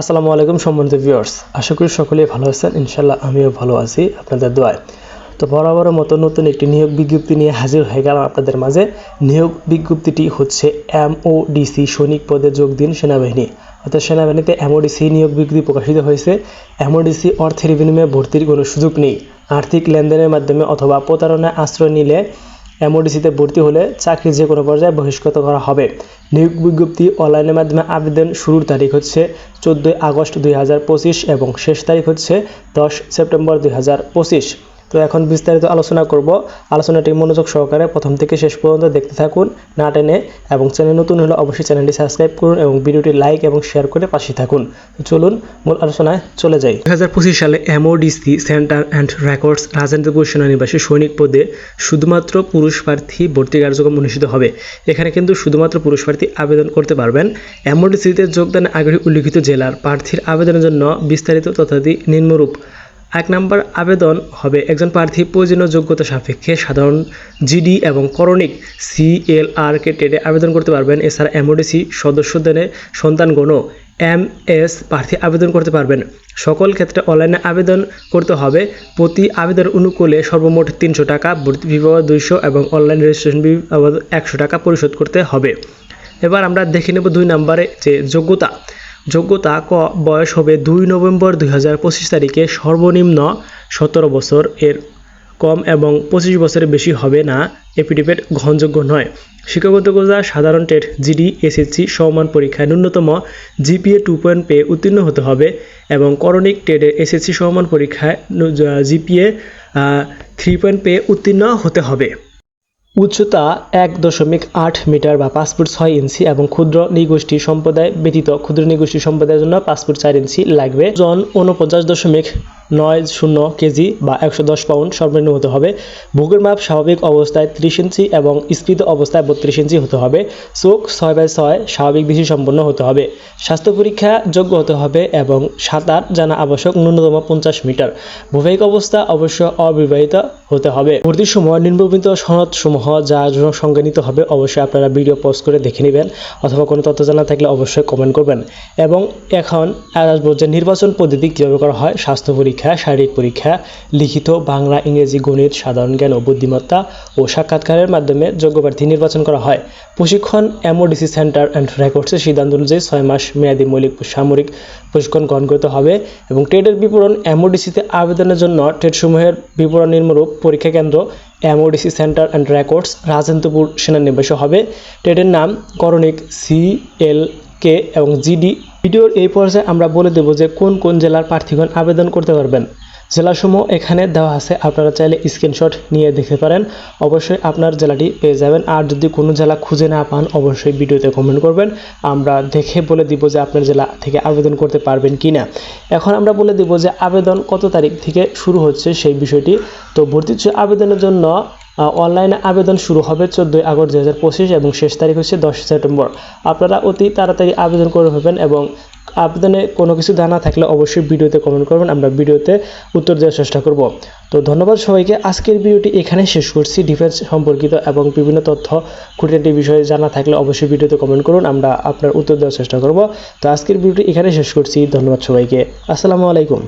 আসসালামু আলাইকুম সম্মানিত ভিউয়ার্স, আশা করি সকলেই ভালো আছেন। ইনশাআল্লাহ আমিও ভালো আছি আপনাদের দোয়ায়। তো বরাবরের মতো নতুন একটি নিয়োগ বিজ্ঞপ্তি নিয়ে হাজির হয়ে গেলাম আপনাদের মাঝে। নিয়োগ বিজ্ঞপ্তিটি হচ্ছে এমওডিসি সৈনিক পদে যোগ দিন সেনাবাহিনী। অর্থাৎ সেনাবাহিনীতে এমওডিসি নিয়োগ বিজ্ঞপ্তি প্রকাশিত হয়েছে। এমওডিসি অর্থের বিনিময়ে ভর্তির কোনো সুযোগ নেই। আর্থিক লেনদেনের মাধ্যমে অথবা প্রতারণায় আশ্রয় নিলে এমওডিসিতে ভর্তি হলে চাকরি যে কোনো পর্যায়ে বহিষ্কৃত করা হবে। নিয়োগ বিজ্ঞপ্তি অনলাইনের মাধ্যমে আবেদন শুরুর তারিখ হচ্ছে 14 আগস্ট 2025 এবং শেষ তারিখ হচ্ছে 10 সেপ্টেম্বর 2025। তো এখন বিস্তারিত আলোচনা করব। আলোচনাটি মনোযোগ সহকারে প্রথম থেকে শেষ পর্যন্ত দেখতে থাকুন, না টেনে। এবং চ্যানেল নতুন হলে অবশ্যই চ্যানেলটি সাবস্ক্রাইব করুন এবং ভিডিওটি লাইক এবং শেয়ার করে পাশে থাকুন। তো চলুন মূল আলোচনায় চলে যাই। 2025 সালে MODC centre and records Rajendrapur সেনানিবাসী সৈনিক পদে শুধুমাত্র পুরুষ প্রার্থী ভর্তি কার্যক্রম অনুষ্ঠিত হবে। এখানে কিন্তু শুধুমাত্র পুরুষ প্রার্থী আবেদন করতে পারবেন। এমওডিসিতে যোগদানের আগে উল্লিখিত জেলার প্রার্থীর আবেদনের জন্য বিস্তারিত তথ্যাদি নিম্নরূপ। 1 নম্বর আবেদন হবে একজন প্রার্থী প্রয়োজনীয় যোগ্যতা সাপেক্ষে সাধারণ জিডি এবং করণিক সিএলআর টেটে আবেদন করতে পারবেন। এছাড়া এমওডিসি সদস্যদের সন্তানগণ এমএস প্রার্থী আবেদন করতে পারবেন। সকল ক্ষেত্রে অনলাইনে আবেদন করতে হবে। প্রতি আবেদন অনুকূলে সর্বমোট 300 টাকা, ভর্তি ফি 200 এবং অনলাইন রেজিস্ট্রেশন ফি 100 টাকা পরিশোধ করতে হবে। এবার আমরা দেখে নেব 2 নম্বরে যে যোগ্যতা বয়স হবে 2 নভেম্বর 2025 তারিখে সর্বনিম্ন 17 বছর, এর কম এবং 25 বছরের বেশি হবে না। এফিডেভিট গ্রহণযোগ্য নয়। শিক্ষাগত যোগ্যতা সাধারণ টেট জিডি এসএসসি সমমান পরীক্ষায় ন্যূনতম জিপিএ 2 পেয়ে উত্তীর্ণ হতে হবে এবং করণিক টেটে এসএসসি সমমান পরীক্ষায় জিপিএ 3 পেয়ে উত্তীর্ণ হতে হবে। উচ্চতা 1.8 মিটার বা 5 ফুট 6 ইঞ্চি এবং ক্ষুদ্র নৃগোষ্ঠী সম্প্রদায় ব্যতীত ক্ষুদ্র নৃগোষ্ঠী সম্প্রদায়ের জন্য 5 ফুট 4 ইঞ্চি লাগবে। ওজন 49.90 কেজি বা 110 পাউন্ড সর্বনিম্ন হতে হবে। বুকের মাপ স্বাভাবিক অবস্থায় 30 ইঞ্চি এবং স্ফীত অবস্থায় 32 ইঞ্চি হতে হবে। চোখ 6/6 স্বাভাবিক দৃষ্টি সম্পন্ন হতে হবে। স্বাস্থ্য পরীক্ষা যোগ্য হতে হবে এবং সাঁতার জানা আবশ্যক, ন্যূনতম 50 মিটার। বৈবাহিক অবস্থা অবশ্য অবিবাহিত হতে হবে। ভর্তির সময় নিম্নবর্ণিত সনদ সমূহ যা সঙ্গে নিতে হবে অবশ্যই আপনারা ভিডিও পজ করে দেখে নেবেন, অথবা কোনো তথ্য জানা থাকলে অবশ্যই কমেন্ট করবেন। এবং এখন আসবো যে নির্বাচন পদ্ধতি কীভাবে করা হয়। স্বাস্থ্য পরীক্ষা, শারীরিক পরীক্ষা, লিখিত, বাংলা, ইংরেজি, গণিত, সাধারণ জ্ঞান ও বুদ্ধিমত্তা ও সাক্ষাৎকারের মাধ্যমে যোগ্য প্রার্থী নির্বাচন করা হয়। প্রশিক্ষণ এমওডিসি সেন্টার অ্যান্ড রেকর্ডসের সিদ্ধান্ত অনুযায়ী 6 মাস মেয়াদী মৌলিক সামরিক প্রশিক্ষণ গ্রহণ করতে হবে। এবং টেটের বিবরণ এমওডিসিতে আবেদনের জন্য টেটসমূহের বিবরণ নিম্নরূপ। পরীক্ষা কেন্দ্র MODC centre and records Rajendrapur সেনানিবাসে হবে। টেটের নাম করণিক সিএলকে এবং জিডি। ভিডিওর এই পর্যায়ে আমরা বলে দেব যে কোন কোন জেলার প্রার্থীগণ আবেদন করতে পারবেন। জেলাসমূহ এখানে দেওয়া আছে, আপনারা চাইলে স্ক্রিনশট নিয়ে দেখতে পারেন। অবশ্যই আপনার জেলাটি পেয়ে যাবেন। আর যদি কোনো জেলা খুঁজে না পান অবশ্যই ভিডিওতে কমেন্ট করবেন, আমরা দেখে বলে দিব যে আপনার জেলা থেকে আবেদন করতে পারবেন কি না। এখন আমরা বলে দিব যে আবেদন কত তারিখ থেকে শুরু হচ্ছে সেই বিষয়টি। তো ভর্তি আবেদনের জন্য অনলাইনে আবেদন শুরু হবে 14 আগস্ট 2025 এবং শেষ তারিখ হচ্ছে 10 সেপ্টেম্বর। আপনারা অতি তাড়াতাড়ি আবেদন করে ফেলবেন এবং আবেদনে কোনো কিছু জানা থাকলে অবশ্যই ভিডিওতে কমেন্ট করবেন, আমরা ভিডিওতে উত্তর দেওয়ার চেষ্টা করব। তো ধন্যবাদ সবাইকে। আজকের ভিডিওটি এখানে শেষ করছি। ডিফেন্স সম্পর্কিত এবং বিভিন্ন তথ্য খুঁটিনাটি বিষয়ে জানা থাকলে অবশ্যই ভিডিওতে কমেন্ট করুন, আমরা আপনার উত্তর দেওয়ার চেষ্টা করব। তো আজকের ভিডিওটি এখানে শেষ করছি। ধন্যবাদ সবাইকে। আসসালামু আলাইকুম।